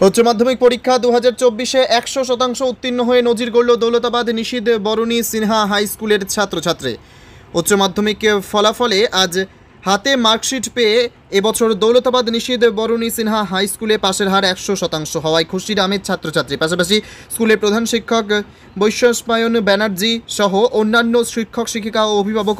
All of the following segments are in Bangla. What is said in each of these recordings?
উচ্চ মাধ্যমিক পরীক্ষা 2024-এ 100% উত্তীর্ণ হয়ে নজির গড়ল দৌলতাবাদ নিশীথ বরুণী সিনহা হাই স্কুলের ছাত্রছাত্রী। উচ্চ মাধ্যমিক ফলাফলে আজ হাতে মার্কশিট পেয়ে এবছর দৌলতাবাদ নিশীথ বরুণী সিনহা হাই স্কুলে পাশের হার 100% হওয়ায় খুশির আমেজ ছাত্রছাত্রী। পাশাপাশি স্কুলের প্রধান শিক্ষক বৈশ্বস্পায়ন ব্যানার্জি সহ অন্যান্য শিক্ষক শিক্ষিকা ও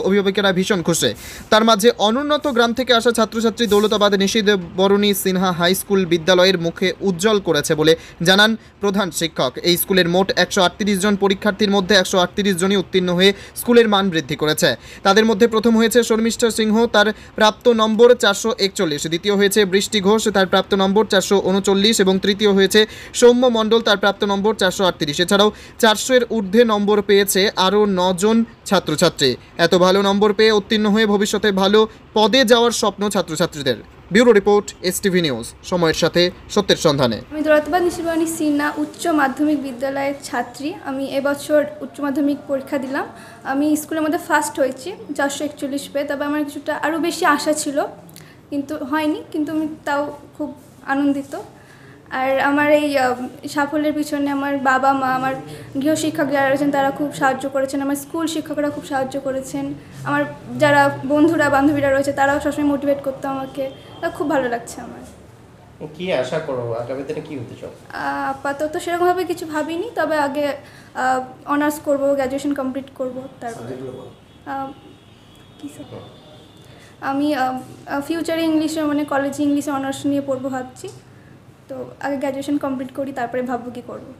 অভিভাবকেরা ভীষণ খুশি। তার মাঝে অনুন্নত গ্রাম থেকে আসা ছাত্রছাত্রী দৌলতাবাদ নিশীথ বরুণী সিনহা হাই স্কুল বিদ্যালয়ের মুখে উজ্জ্বল করেছে বলে জানান প্রধান শিক্ষক। এই স্কুলের মোট 138 জন পরীক্ষার্থীর মধ্যে 138 জনই উত্তীর্ণ হয়ে স্কুলের মান বৃদ্ধি করেছে। তাদের মধ্যে প্রথম হয়েছে শর্মিষ্ঠা সিংহ, তার প্রাপ্ত নম্বর 441, দ্বিতীয় হয়েছে বৃষ্টি ঘোষ, তার প্রাপ্ত নম্বর 439 এবং তৃতীয় হয়েছে সৌম্য মণ্ডল, তার প্রাপ্ত নম্বর 438। এছাড়াও 400-এর ঊর্ধ্বে নম্বর পেয়েছে আরও 9 জন ছাত্রছাত্রী। এত ভালো নম্বর পেয়ে উত্তীর্ণ হয়ে ভবিষ্যতে ভালো পদে যাওয়ার স্বপ্ন ছাত্রছাত্রীদের। ব্যুরো রিপোর্ট, এসটিভি নিউজ, সময়ের সাথে সত্যের সন্ধানে। আমি দৌলতাবাদ নিশীথ বরুণী সিনহা উচ্চ মাধ্যমিক বিদ্যালয়ের ছাত্রী। আমি এবছর উচ্চ মাধ্যমিক পরীক্ষা দিলাম। আমি স্কুলের মধ্যে ফার্স্ট হয়েছি 441 পেয়ে। তবে আমার কিছুটা আরও বেশি আশা ছিল, কিন্তু হয়নি, কিন্তু আমি তাও খুব আনন্দিত। আর আমার এই সাফল্যের পিছনে আমার বাবা মা, আমার গৃহশিক্ষক যারা রয়েছেন তারা খুব সাহায্য করেছেন, আমার স্কুল শিক্ষকরা খুব সাহায্য করেছেন, আমার যারা বন্ধুরা বান্ধবীরা রয়েছে তারাও সবসময় মোটিভেট করতো আমাকে। খুব ভালো লাগছে আমার। কি আশা করো আগামী দিনে কি হতে চাও? আপাতত সেরকমভাবে কিছু ভাবিনি, তবে আগে অনার্স করব, গ্র্যাজুয়েশন কমপ্লিট করব। তারপরে আমি ফিউচারে ইংলিশে কলেজে ইংলিশে অনার্স নিয়ে পড়বো ভাবছি। তো আগে গ্র্যাজুয়েশন কমপ্লিট করি, তারপরে ভাববো কি করবো।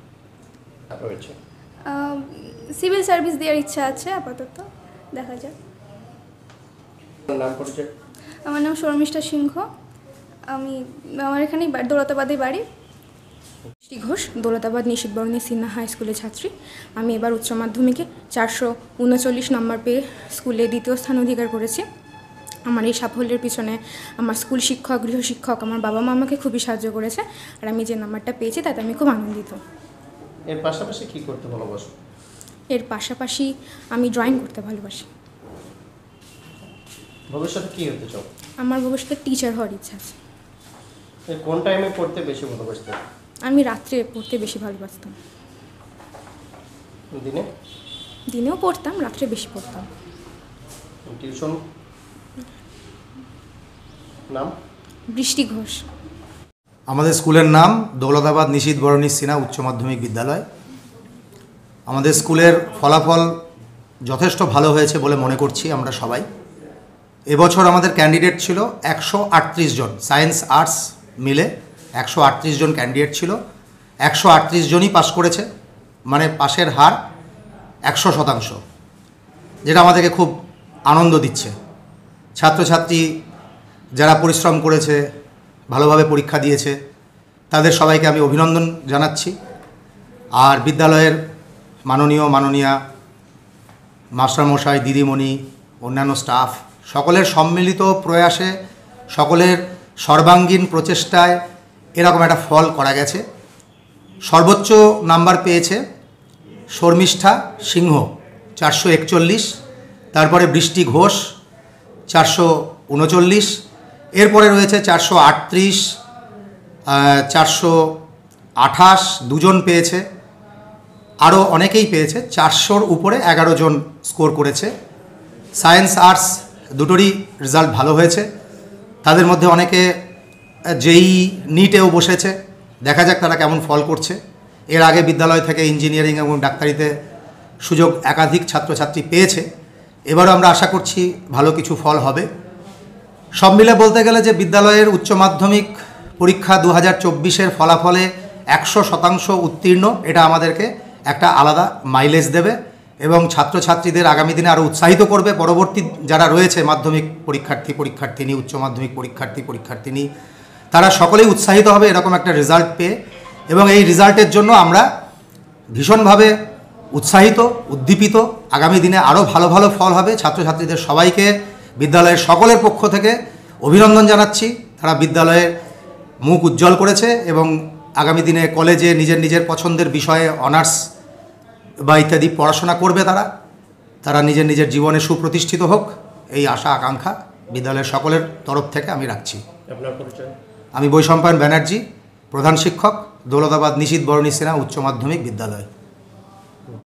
সিভিল সার্ভিস দেওয়ার ইচ্ছা আছে, আপাতত দেখা যাক। আমার নাম শর্মিষ্ঠা সিংহ। আমার এখানেই দৌলতাবাদে বাড়ি। বৃষ্টি ঘোষ, দৌলতাবাদ নিশীথ বরুণী সিনহা হাই স্কুলের ছাত্রী। আমি এবার উচ্চ মাধ্যমিকে 439 নম্বর পেয়ে স্কুলে দ্বিতীয় স্থান অধিকার করেছি। আমার এই সাফল্যের পিছনে আমার স্কুল শিক্ষক, গৃহশিক্ষক, আমার বাবা মা আমাকে খুবই সাহায্য করেছে। আর আমি যে নাম্বারটা পেয়েছি তাতে আমি খুব আনন্দিত। এর পাশাপাশি কি করতে ভালোবাসো? এর পাশাপাশি আমি ড্রয়িং করতে ভালোবাসি। ভবিষ্যতে কি হতে চাও? আমার ভবিষ্যতে টিচার হওয়ার ইচ্ছা আছে। কোন টাইমে পড়তে বেশি ভালোবাসতে? আমি রাত্রে পড়তে বেশি ভালোবাসতাম। দিনেও পড়তাম, রাত্রে বেশি পড়তাম। টিউশন নাম? বৃষ্টি ঘোষ। আমাদের স্কুলের নাম দৌলতাবাদ নিশীথ বরুণী সিনহা উচ্চ মাধ্যমিক বিদ্যালয়। আমাদের স্কুলের ফলাফল যথেষ্ট ভালো হয়েছে বলে মনে করছি আমরা সবাই। এবছর আমাদের ক্যান্ডিডেট ছিল 138 জন, সায়েন্স আর্টস মিলে 138 জন ক্যান্ডিডেট ছিল। 138 জনই পাস করেছে, মানে পাশের হার 100%, যেটা আমাদেরকে খুব আনন্দ দিচ্ছে। ছাত্রছাত্রী যারা পরিশ্রম করেছে, ভালোভাবে পরীক্ষা দিয়েছে, তাদের সবাইকে আমি অভিনন্দন জানাচ্ছি। আর বিদ্যালয়ের মাননীয়া মাস্টারমশাই, দিদিমণি, অন্যান্য স্টাফ সকলের সম্মিলিত প্রয়াসে, সকলের সর্বাঙ্গীন প্রচেষ্টায় এরকম একটা ফল করা গেছে। সর্বোচ্চ নাম্বার পেয়েছে শর্মিষ্ঠা সিংহ 441, তারপরে বৃষ্টি ঘোষ 439, এরপরে রয়েছে 438, 428 দুজন পেয়েছে, আরও অনেকেই পেয়েছে। 400-র উপরে 11 জন স্কোর করেছে। সায়েন্স আর্টস দুটোরই রেজাল্ট ভালো হয়েছে। তাদের মধ্যে অনেকে যেই নিটেও বসেছে, দেখা যাক তারা কেমন ফল করছে। এর আগে বিদ্যালয় থেকে ইঞ্জিনিয়ারিং এবং ডাক্তারিতে সুযোগ একাধিক ছাত্রছাত্রী পেয়েছে। এবারও আমরা আশা করছি ভালো কিছু ফল হবে। সব মিলে বলতে গেলে যে বিদ্যালয়ের উচ্চ মাধ্যমিক পরীক্ষা 2024-এর ফলাফলে 100% উত্তীর্ণ, এটা আমাদেরকে একটা আলাদা মাইলেজ দেবে এবং ছাত্রছাত্রীদের আগামী দিনে আরও উৎসাহিত করবে। পরবর্তী যারা রয়েছে মাধ্যমিক পরীক্ষার্থিনী, উচ্চ মাধ্যমিক পরীক্ষার্থিনী, তারা সকলেই উৎসাহিত হবে এরকম একটা রেজাল্ট পেয়ে। এবং এই রেজাল্টের জন্য আমরা ভীষণভাবে উৎসাহিত, উদ্দীপিত। আগামী দিনে আরও ভালো ভালো ফল হবে। ছাত্রছাত্রীদের সবাইকে বিদ্যালয়ের সকলের পক্ষ থেকে অভিনন্দন জানাচ্ছি। তারা বিদ্যালয়ের মুখ উজ্জ্বল করেছে এবং আগামী দিনে কলেজে নিজের পছন্দের বিষয়ে অনার্স বা ইত্যাদি পড়াশোনা করবে। তারা নিজের জীবনে সুপ্রতিষ্ঠিত হোক, এই আশা আকাঙ্ক্ষা বিদ্যালয়ের সকলের তরফ থেকে আমি রাখছি। আপনার পরিচয়? আমি বৈশ্বম্পায়ন ব্যানার্জি, প্রধান শিক্ষক, দৌলতাবাদ নিশীথ বরণী সিনহা উচ্চ মাধ্যমিক বিদ্যালয়।